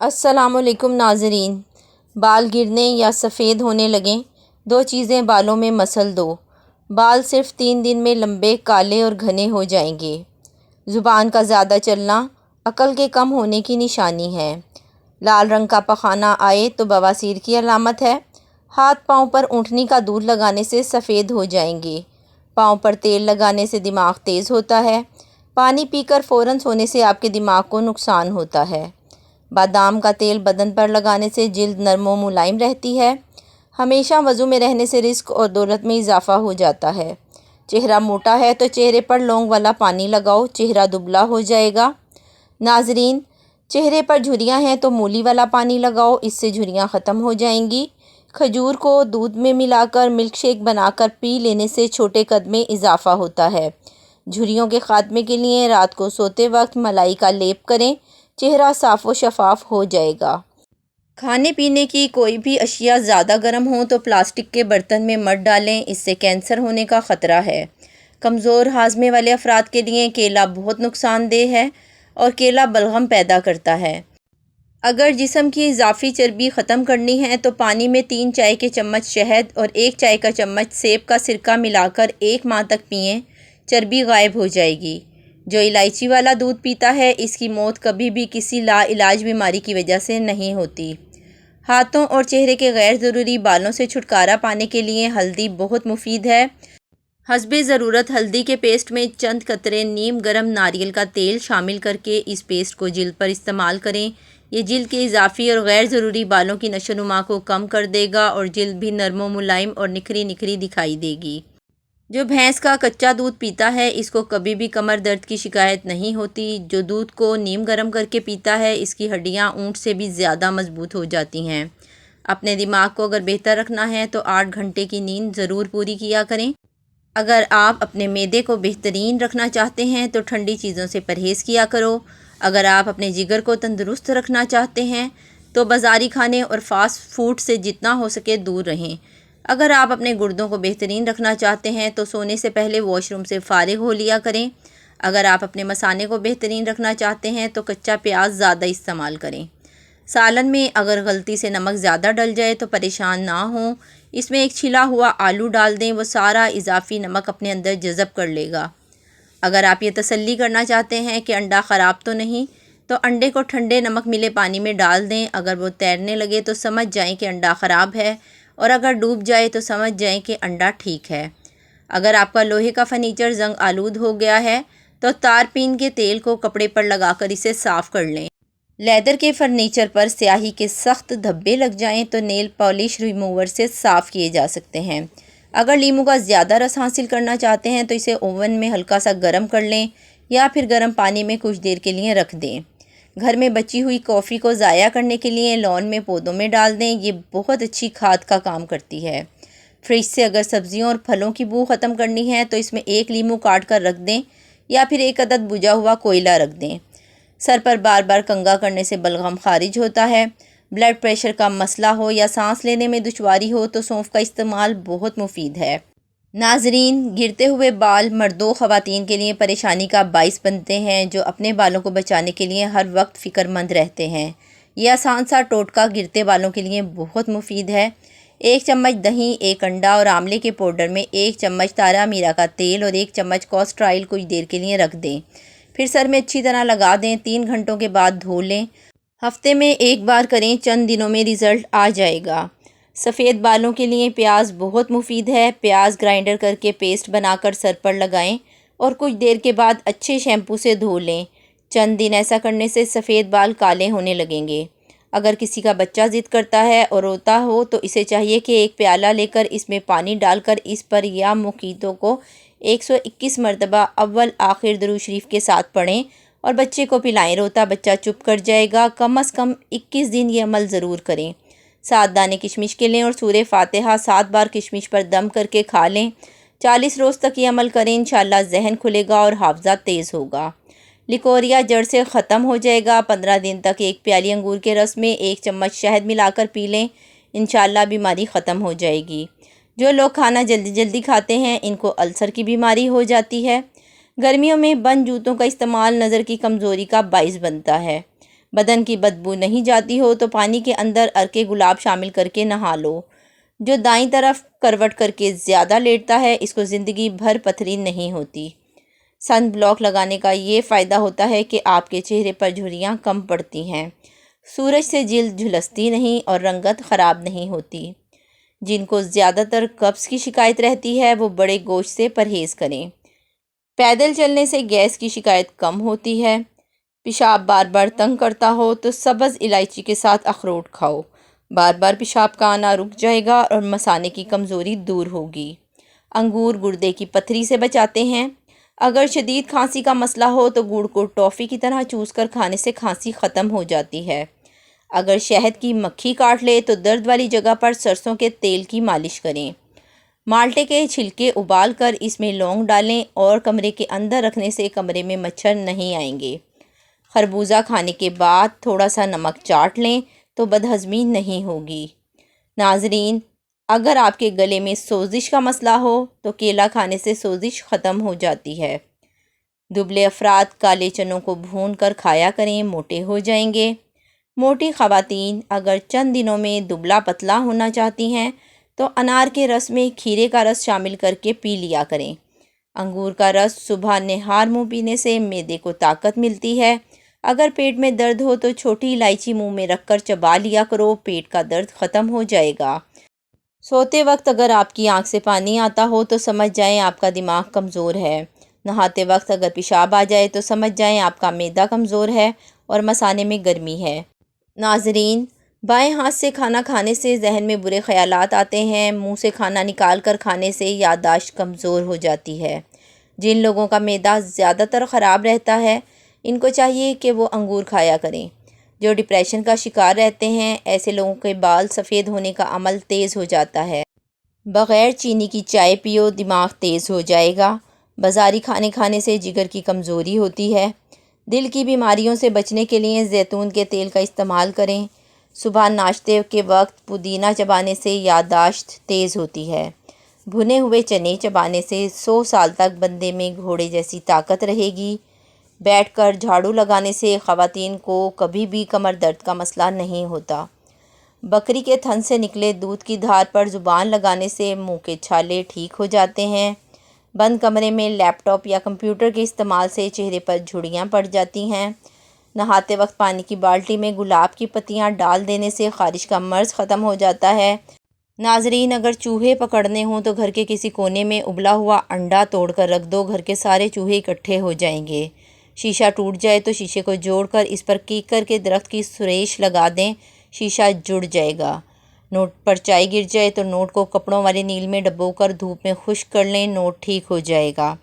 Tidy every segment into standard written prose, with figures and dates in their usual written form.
السلام علیکم ناظرین۔ بال گرنے یا سفید ہونے لگیں، دو چیزیں بالوں میں مسل دو۔ بال صرف 3 دن میں لمبے، کالے اور گھنے ہو جائیں گے۔ زبان کا زیادہ چلنا عقل کے کم ہونے کی نشانی ہے۔ لال رنگ کا پخانہ آئے تو بواسیر کی علامت ہے۔ ہاتھ پاؤں پر اونٹنی کا دودھ لگانے سے سفید ہو جائیں گے۔ پاؤں پر تیل لگانے سے دماغ تیز ہوتا ہے۔ پانی پی کر فوراً سونے سے آپ کے دماغ کو نقصان ہوتا ہے۔ بادام کا تیل بدن پر لگانے سے جلد نرم و ملائم رہتی ہے۔ ہمیشہ وضو میں رہنے سے رزق اور دولت میں اضافہ ہو جاتا ہے۔ چہرہ موٹا ہے تو چہرے پر لونگ والا پانی لگاؤ، چہرہ دبلا ہو جائے گا۔ ناظرین، چہرے پر جھریاں ہیں تو مولی والا پانی لگاؤ، اس سے جھریاں ختم ہو جائیں گی۔ کھجور کو دودھ میں ملا کر ملک شیک بنا کر پی لینے سے چھوٹے قد میں اضافہ ہوتا ہے۔ جھریوں کے خاتمے کے لیے رات کو سوتے وقت ملائی کا لیپ کریں، چہرہ صاف و شفاف ہو جائے گا۔ کھانے پینے کی کوئی بھی اشیاء زیادہ گرم ہوں تو پلاسٹک کے برتن میں مت ڈالیں، اس سے کینسر ہونے کا خطرہ ہے۔ کمزور ہاضمے والے افراد کے لیے کیلا بہت نقصان دہ ہے اور کیلا بلغم پیدا کرتا ہے۔ اگر جسم کی اضافی چربی ختم کرنی ہے تو پانی میں 3 چائے کے چمچ شہد اور 1 چائے کا چمچ سیب کا سرکہ ملا کر 1 ماہ تک پئیں، چربی غائب ہو جائے گی۔ جو الائچی والا دودھ پیتا ہے، اس کی موت کبھی بھی کسی لا علاج بیماری کی وجہ سے نہیں ہوتی۔ ہاتھوں اور چہرے کے غیر ضروری بالوں سے چھٹکارا پانے کے لیے ہلدی بہت مفید ہے۔ حسب ضرورت ہلدی کے پیسٹ میں چند قطرے نیم گرم ناریل کا تیل شامل کرکے اس پیسٹ کو جلد پر استعمال کریں۔ یہ جلد کے اضافی اور غیر ضروری بالوں کی نشو و نما کو کم کر دے گا اور جلد بھی نرم و ملائم اور نکھری نکھری دکھائی دے گی۔ جو بھینس کا کچا دودھ پیتا ہے، اس کو کبھی بھی کمر درد کی شکایت نہیں ہوتی۔ جو دودھ کو نیم گرم کر کے پیتا ہے، اس کی ہڈیاں اونٹ سے بھی زیادہ مضبوط ہو جاتی ہیں۔ اپنے دماغ کو اگر بہتر رکھنا ہے تو 8 گھنٹے کی نیند ضرور پوری کیا کریں۔ اگر آپ اپنے معدے کو بہترین رکھنا چاہتے ہیں تو ٹھنڈی چیزوں سے پرہیز کیا کرو۔ اگر آپ اپنے جگر کو تندرست رکھنا چاہتے ہیں تو بازاری کھانے اور فاسٹ فوڈ سے جتنا ہو سکے دور رہیں۔ اگر آپ اپنے گردوں کو بہترین رکھنا چاہتے ہیں تو سونے سے پہلے واش روم سے فارغ ہو لیا کریں۔ اگر آپ اپنے مثانے کو بہترین رکھنا چاہتے ہیں تو کچا پیاز زیادہ استعمال کریں۔ سالن میں اگر غلطی سے نمک زیادہ ڈل جائے تو پریشان نہ ہوں، اس میں ایک چھلا ہوا آلو ڈال دیں، وہ سارا اضافی نمک اپنے اندر جذب کر لے گا۔ اگر آپ یہ تسلی کرنا چاہتے ہیں کہ انڈا خراب تو نہیں، تو انڈے کو ٹھنڈے نمک ملے پانی میں ڈال دیں۔ اگر وہ تیرنے لگے تو سمجھ جائیں کہ انڈا خراب ہے، اور اگر ڈوب جائے تو سمجھ جائیں کہ انڈا ٹھیک ہے۔ اگر آپ کا لوہے کا فرنیچر زنگ آلود ہو گیا ہے تو تارپین کے تیل کو کپڑے پر لگا کر اسے صاف کر لیں۔ لیدر کے فرنیچر پر سیاہی کے سخت دھبے لگ جائیں تو نیل پالش ریموور سے صاف کیے جا سکتے ہیں۔ اگر لیموں کا زیادہ رس حاصل کرنا چاہتے ہیں تو اسے اوون میں ہلکا سا گرم کر لیں یا پھر گرم پانی میں کچھ دیر کے لیے رکھ دیں۔ گھر میں بچی ہوئی کافی کو ضائع کرنے کے لیے لان میں پودوں میں ڈال دیں، یہ بہت اچھی کھاد کا کام کرتی ہے۔ فریج سے اگر سبزیوں اور پھلوں کی بو ختم کرنی ہے تو اس میں 1 لیموں کاٹ کر رکھ دیں یا پھر 1 عدد بجھا ہوا کوئلہ رکھ دیں۔ سر پر بار بار کنگھا کرنے سے بلغم خارج ہوتا ہے۔ بلڈ پریشر کا مسئلہ ہو یا سانس لینے میں دشواری ہو تو سونف کا استعمال بہت مفید ہے۔ ناظرین، گرتے ہوئے بال مرد و خواتین کے لیے پریشانی کا باعث بنتے ہیں جو اپنے بالوں کو بچانے کے لیے ہر وقت فکر مند رہتے ہیں۔ یہ آسان سا ٹوٹکا گرتے بالوں کے لیے بہت مفید ہے۔ 1 چمچ دہی، 1 انڈا اور آملے کے پاؤڈر میں 1 چمچ تارا میرا کا تیل اور 1 چمچ کاسٹر آئل کچھ دیر کے لیے رکھ دیں۔ پھر سر میں اچھی طرح لگا دیں، 3 گھنٹوں کے بعد دھو لیں۔ ہفتے میں 1 بار کریں، چند دنوں میں رزلٹ آ جائے گا۔ سفید بالوں کے لیے پیاز بہت مفید ہے۔ پیاز گرائنڈر کر کے پیسٹ بنا کر سر پر لگائیں اور کچھ دیر کے بعد اچھے شیمپو سے دھو لیں۔ چند دن ایسا کرنے سے سفید بال کالے ہونے لگیں گے۔ اگر کسی کا بچہ ضد کرتا ہے اور روتا ہو تو اسے چاہیے کہ 1 پیالہ لے کر اس میں پانی ڈال کر اس پر یا موقیتو کو 121 مرتبہ اول آخر درود شریف کے ساتھ پڑھیں اور بچے کو پلائیں۔ روتا بچہ چپ کر جائے گا۔ کم از کم 21 دن یہ عمل ضرور کریں۔ 7 دانے کشمش کے لیں اور سورہ فاتحہ 7 بار کشمش پر دم کر کے کھا لیں۔ 40 روز تک یہ عمل کریں، انشاءاللہ ذہن کھلے گا اور حافظہ تیز ہوگا۔ لیکوریا جڑ سے ختم ہو جائے گا۔ 15 دن تک 1 پیالی انگور کے رس میں 1 چمچ شہد ملا کر پی لیں، انشاءاللہ بیماری ختم ہو جائے گی۔ جو لوگ کھانا جلدی جلدی کھاتے ہیں ان کو السر کی بیماری ہو جاتی ہے۔ گرمیوں میں بند جوتوں کا استعمال نظر کی کمزوری کا باعث بنتا ہے۔ بدن کی بدبو نہیں جاتی ہو تو پانی کے اندر عرق گلاب شامل کر کے نہا لو۔ جو دائیں طرف کروٹ کر کے زیادہ لیٹتا ہے اس کو زندگی بھر پتھری نہیں ہوتی۔ سن بلاک لگانے کا یہ فائدہ ہوتا ہے کہ آپ کے چہرے پر جھریاں کم پڑتی ہیں، سورج سے جلد جھلستی نہیں اور رنگت خراب نہیں ہوتی۔ جن کو زیادہ تر قبض کی شکایت رہتی ہے وہ بڑے گوشت سے پرہیز کریں۔ پیدل چلنے سے گیس کی شکایت کم ہوتی ہے۔ پیشاب بار بار تنگ کرتا ہو تو سبز الائچی کے ساتھ اخروٹ کھاؤ، بار بار پیشاب کا آنا رک جائے گا اور مثانے کی کمزوری دور ہوگی۔ انگور گردے کی پتھری سے بچاتے ہیں۔ اگر شدید کھانسی کا مسئلہ ہو تو گڑ کو ٹافی کی طرح چوس کر کھانے سے کھانسی ختم ہو جاتی ہے۔ اگر شہد کی مکھی کاٹ لے تو درد والی جگہ پر سرسوں کے تیل کی مالش کریں۔ مالٹے کے چھلکے ابال کر اس میں لونگ ڈالیں اور کمرے کے اندر رکھنے سے کمرے میں مچھر نہیں آئیں گے۔ خربوزہ کھانے کے بعد تھوڑا سا نمک چاٹ لیں تو بدہضمی نہیں ہوگی۔ ناظرین، اگر آپ کے گلے میں سوزش کا مسئلہ ہو تو کیلا کھانے سے سوزش ختم ہو جاتی ہے۔ دبلے افراد کالے چنوں کو بھون کر کھایا کریں، موٹے ہو جائیں گے۔ موٹی خواتین اگر چند دنوں میں دبلا پتلا ہونا چاہتی ہیں تو انار کے رس میں کھیرے کا رس شامل کر کے پی لیا کریں۔ انگور کا رس صبح نہار منہ پینے سے معدے کو طاقت ملتی ہے۔ اگر پیٹ میں درد ہو تو چھوٹی الائچی منہ میں رکھ کر چبا لیا کرو، پیٹ کا درد ختم ہو جائے گا۔ سوتے وقت اگر آپ کی آنکھ سے پانی آتا ہو تو سمجھ جائیں آپ کا دماغ کمزور ہے۔ نہاتے وقت اگر پیشاب آ جائے تو سمجھ جائیں آپ کا معدہ کمزور ہے اور مثانے میں گرمی ہے۔ ناظرین، بائیں ہاتھ سے کھانا کھانے سے ذہن میں برے خیالات آتے ہیں۔ منہ سے کھانا نکال کر کھانے سے یادداشت کمزور ہو جاتی ہے۔ جن لوگوں کا معدہ زیادہ تر خراب رہتا ہے ان کو چاہیے کہ وہ انگور کھایا کریں۔ جو ڈپریشن کا شکار رہتے ہیں ایسے لوگوں کے بال سفید ہونے کا عمل تیز ہو جاتا ہے۔ بغیر چینی کی چائے پیو، دماغ تیز ہو جائے گا۔ بازاری کھانے کھانے سے جگر کی کمزوری ہوتی ہے۔ دل کی بیماریوں سے بچنے کے لیے زیتون کے تیل کا استعمال کریں۔ صبح ناشتے کے وقت پودینہ چبانے سے یادداشت تیز ہوتی ہے۔ بھنے ہوئے چنے چبانے سے 100 سال تک بندے میں گھوڑے جیسی طاقت رہے گی۔ بیٹھ کر جھاڑو لگانے سے خواتین کو کبھی بھی کمر درد کا مسئلہ نہیں ہوتا۔ بکری کے تھن سے نکلے دودھ کی دھار پر زبان لگانے سے منہ کے چھالے ٹھیک ہو جاتے ہیں۔ بند کمرے میں لیپ ٹاپ یا کمپیوٹر کے استعمال سے چہرے پر جھڑیاں پڑ جاتی ہیں۔ نہاتے وقت پانی کی بالٹی میں گلاب کی پتیاں ڈال دینے سے خارش کا مرض ختم ہو جاتا ہے۔ ناظرین، اگر چوہے پکڑنے ہوں تو گھر کے کسی کونے میں ابلا ہوا انڈا توڑ کر رکھ دو، گھر کے سارے چوہے اکٹھے ہو جائیں گے۔ شیشہ ٹوٹ جائے تو شیشے کو جوڑ کر اس پر کیکر کے درخت کی سریش لگا دیں، شیشہ جڑ جائے گا۔ نوٹ پر چائے گر جائے تو نوٹ کو کپڑوں والے نیل میں ڈبو کر دھوپ میں خشک کر لیں، نوٹ ٹھیک ہو جائے گا۔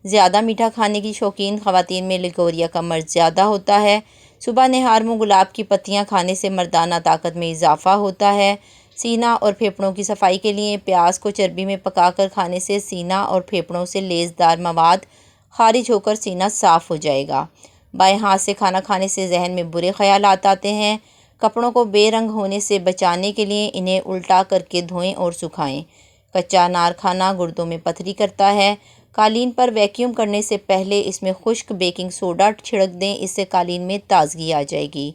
زیادہ میٹھا کھانے کی شوقین خواتین میں لیکوریا کا مرض زیادہ ہوتا ہے۔ صبح نہار منہ گلاب کی پتیاں کھانے سے مردانہ طاقت میں اضافہ ہوتا ہے۔ سینہ اور پھیپھڑوں کی صفائی کے لیے پیاز کو چربی میں پکا کر کھانے سے سینہ اور پھیپھڑوں سے لیسدار مواد خارج ہو کر سینہ صاف ہو جائے گا۔ بائیں ہاتھ سے کھانا کھانے سے ذہن میں برے خیالات آتے ہیں۔ کپڑوں کو بے رنگ ہونے سے بچانے کے لیے انہیں الٹا کر کے دھوئیں اور سکھائیں۔ کچا انار کھانا گردوں میں پتھری کرتا ہے۔ قالین پر ویکیوم کرنے سے پہلے اس میں خشک بیکنگ سوڈا چھڑک دیں، اس سے قالین میں تازگی آ جائے گی۔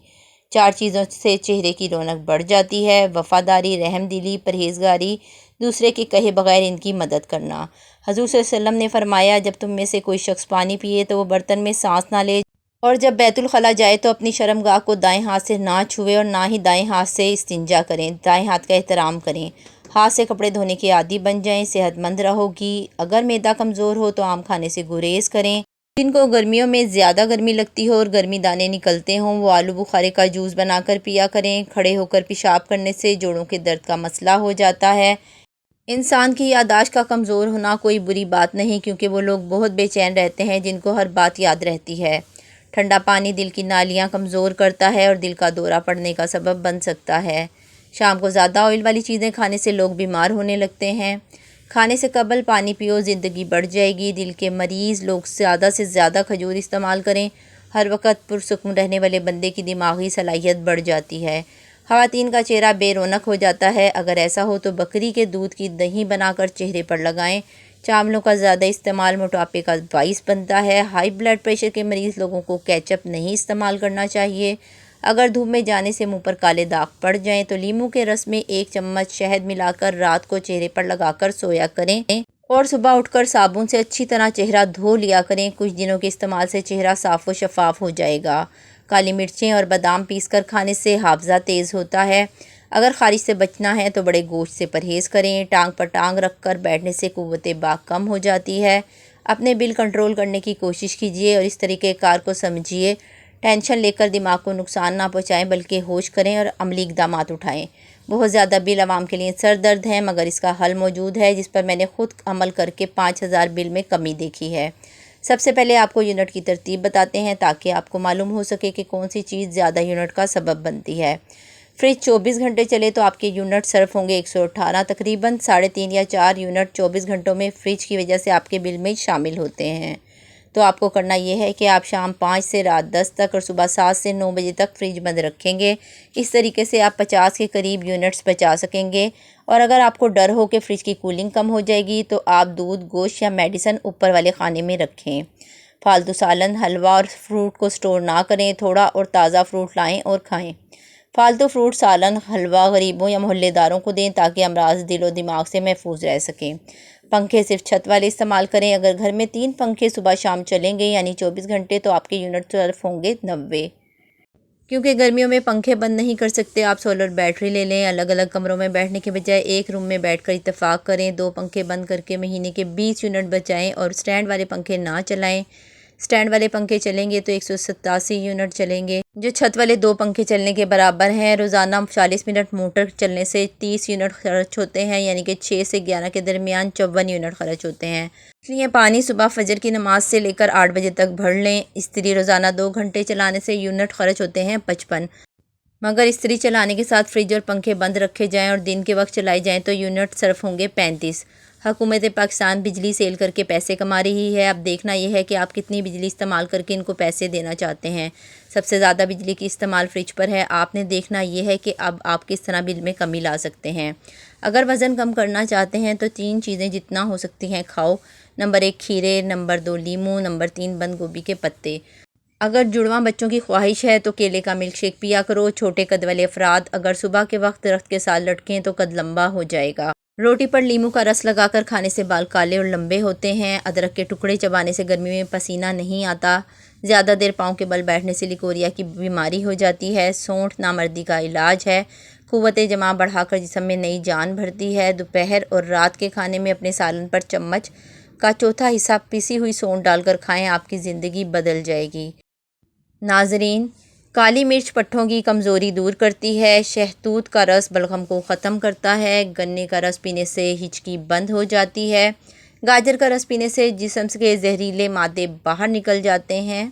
4 چیزوں سے چہرے کی رونق بڑھ جاتی ہے: وفاداری، رحم دلی، پرہیزگاری، دوسرے کے کہے بغیر ان کی مدد کرنا۔ حضور صلی اللہ علیہ وسلم نے فرمایا، جب تم میں سے کوئی شخص پانی پیے تو وہ برتن میں سانس نہ لے، اور جب بیت الخلاء جائے تو اپنی شرمگاہ کو دائیں ہاتھ سے نہ چھوئے اور نہ ہی دائیں ہاتھ سے استنجا کریں۔ دائیں ہاتھ کا احترام کریں۔ ہاتھ سے کپڑے دھونے کے عادی بن جائیں، صحت مند رہو گی۔ اگر معدہ کمزور ہو تو آم کھانے سے گریز کریں۔ جن کو گرمیوں میں زیادہ گرمی لگتی ہو اور گرمی دانے نکلتے ہوں وہ آلو بخارے کا جوس بنا کر پیا کریں۔ کھڑے ہو کر پیشاب کرنے سے جوڑوں کے درد کا مسئلہ ہو جاتا ہے۔ انسان کی یادداشت کا کمزور ہونا کوئی بری بات نہیں، کیونکہ وہ لوگ بہت بے چین رہتے ہیں جن کو ہر بات یاد رہتی ہے۔ ٹھنڈا پانی دل کی نالیاں کمزور کرتا ہے اور دل کا دورہ پڑنے کا سبب بن سکتا ہے۔ شام کو زیادہ آئل والی چیزیں کھانے سے لوگ بیمار ہونے لگتے ہیں۔ کھانے سے قبل پانی پیو، زندگی بڑھ جائے گی۔ دل کے مریض لوگ زیادہ سے زیادہ کھجور استعمال کریں۔ ہر وقت پرسکون رہنے والے بندے کی دماغی صلاحیت بڑھ جاتی ہے۔ خواتین کا چہرہ بے رونق ہو جاتا ہے۔ اگر ایسا ہو تو بکری کے دودھ کی دہی بنا کر چہرے پر لگائیں۔ چاولوں کا زیادہ استعمال موٹاپے کا باعث بنتا ہے۔ ہائی بلڈ پریشر کے مریض لوگوں کو کیچپ نہیں استعمال کرنا چاہیے۔ اگر دھوپ میں جانے سے منہ پر کالے داغ پڑ جائیں تو لیموں کے رس میں 1 چمچ شہد ملا کر رات کو چہرے پر لگا کر سویا کریں اور صبح اٹھ کر صابن سے اچھی طرح چہرہ دھو لیا کریں۔ کچھ دنوں کے استعمال سے چہرہ صاف و شفاف ہو جائے گا۔ کالی مرچیں اور بادام پیس کر کھانے سے حافظہ تیز ہوتا ہے۔ اگر خارش سے بچنا ہے تو بڑے گوشت سے پرہیز کریں۔ ٹانگ پر ٹانگ رکھ کر بیٹھنے سے قوت باک کم ہو جاتی ہے۔ اپنے بل کنٹرول کرنے کی کوشش کیجیے اور اس طریقہ کار کو سمجھیے۔ ٹینشن لے کر دماغ کو نقصان نہ پہنچائیں بلکہ ہوش کریں اور عملی اقدامات اٹھائیں۔ بہت زیادہ بل عوام کے لیے سر درد ہے، مگر اس کا حل موجود ہے جس پر میں نے خود عمل کر کے 5000 بل میں کمی دیکھی ہے۔ سب سے پہلے آپ کو یونٹ کی ترتیب بتاتے ہیں تاکہ آپ کو معلوم ہو سکے کہ کون سی چیز زیادہ یونٹ کا سبب بنتی ہے۔ فریج 24 گھنٹے چلے تو آپ کے یونٹ صرف ہوں گے 118، تقریباً 3.5 یا 4 یونٹ 24 گھنٹوں میں فریج کی وجہ سے آپ کے بل میں شامل ہوتے ہیں۔ تو آپ کو کرنا یہ ہے کہ آپ شام 5 سے رات 10 تک اور صبح 7 سے 9 بجے تک فریج بند رکھیں گے۔ اس طریقے سے آپ 50 کے قریب یونٹس بچا سکیں گے۔ اور اگر آپ کو ڈر ہو کہ فریج کی کولنگ کم ہو جائے گی تو آپ دودھ، گوشت یا میڈیسن اوپر والے خانے میں رکھیں۔ فالتو سالن، حلوہ اور فروٹ کو سٹور نہ کریں، تھوڑا اور تازہ فروٹ لائیں اور کھائیں۔ فالتو فروٹ، سالن، حلوہ غریبوں یا محلے داروں کو دیں تاکہ امراض دل و دماغ سے محفوظ رہ سکیں۔ پنکھے صرف چھت والے استعمال کریں۔ اگر گھر میں 3 پنکھے صبح شام چلیں گے یعنی 24 گھنٹے تو آپ کے یونٹ صرف ہوں گے 90۔ کیونکہ گرمیوں میں پنکھے بند نہیں کر سکتے، آپ سولر بیٹری لے لیں۔ الگ الگ کمروں میں بیٹھنے کے بجائے ایک روم میں بیٹھ کر اتفاق کریں۔ 2 پنکھے بند کر کے مہینے کے 20 یونٹ بچائیں اور سٹینڈ والے پنکھے نہ چلائیں۔ سٹینڈ والے پنکھے چلیں گے تو 187 یونٹ چلیں گے، جو چھت والے 2 پنکھے چلنے کے برابر ہیں۔ روزانہ 40 منٹ موٹر چلنے سے 30 یونٹ خرچ ہوتے ہیں، یعنی کہ 6 سے 11 کے درمیان 54 یونٹ خرچ ہوتے ہیں۔ اس لیے پانی صبح فجر کی نماز سے لے کر 8 بجے تک بھر لیں۔ استری روزانہ 2 گھنٹے چلانے سے یونٹ خرچ ہوتے ہیں 55، مگر استری چلانے کے ساتھ فریج اور پنکھے بند رکھے جائیں اور دن کے وقت چلائے جائیں تو یونٹ صرف ہوں گے 35۔ حکومت پاکستان بجلی سیل کر کے پیسے کما رہی ہے۔ اب دیکھنا یہ ہے کہ آپ کتنی بجلی استعمال کر کے ان کو پیسے دینا چاہتے ہیں۔ سب سے زیادہ بجلی کی استعمال فریج پر ہے۔ آپ نے دیکھنا یہ ہے کہ اب آپ کس طرح بل میں کمی لا سکتے ہیں۔ اگر وزن کم کرنا چاہتے ہیں تو 3 چیزیں جتنا ہو سکتی ہیں کھاؤ۔ نمبر 1 کھیرے، نمبر 2 لیموں، نمبر 3 بند گوبھی کے پتے۔ اگر جڑواں بچوں کی خواہش ہے تو کیلے کا ملک شیک پیا کرو۔ چھوٹے قد والے افراد اگر صبح کے وقت درخت کے ساتھ لٹکیں تو قد لمبا ہو جائے گا۔ روٹی پر لیموں کا رس لگا کر کھانے سے بال کالے اور لمبے ہوتے ہیں۔ ادرک کے ٹکڑے چبانے سے گرمی میں پسینہ نہیں آتا۔ زیادہ دیر پاؤں کے بل بیٹھنے سے لیکوریا کی بیماری ہو جاتی ہے۔ سونٹھ نامردی کا علاج ہے، قوت جمع بڑھا کر جسم میں نئی جان بھرتی ہے۔ دوپہر اور رات کے کھانے میں اپنے سالن پر چمچ کا چوتھا حصہ پیسی ہوئی سونٹھ ڈال کر کھائیں، آپ کی زندگی بدل جائے گی۔ ناظرین، کالی مرچ پٹھوں کی کمزوری دور کرتی ہے۔ شہتوت کا رس بلغم کو ختم کرتا ہے۔ گنے کا رس پینے سے ہچکی بند ہو جاتی ہے۔ گاجر کا رس پینے سے جسم کے زہریلے مادے باہر نکل جاتے ہیں۔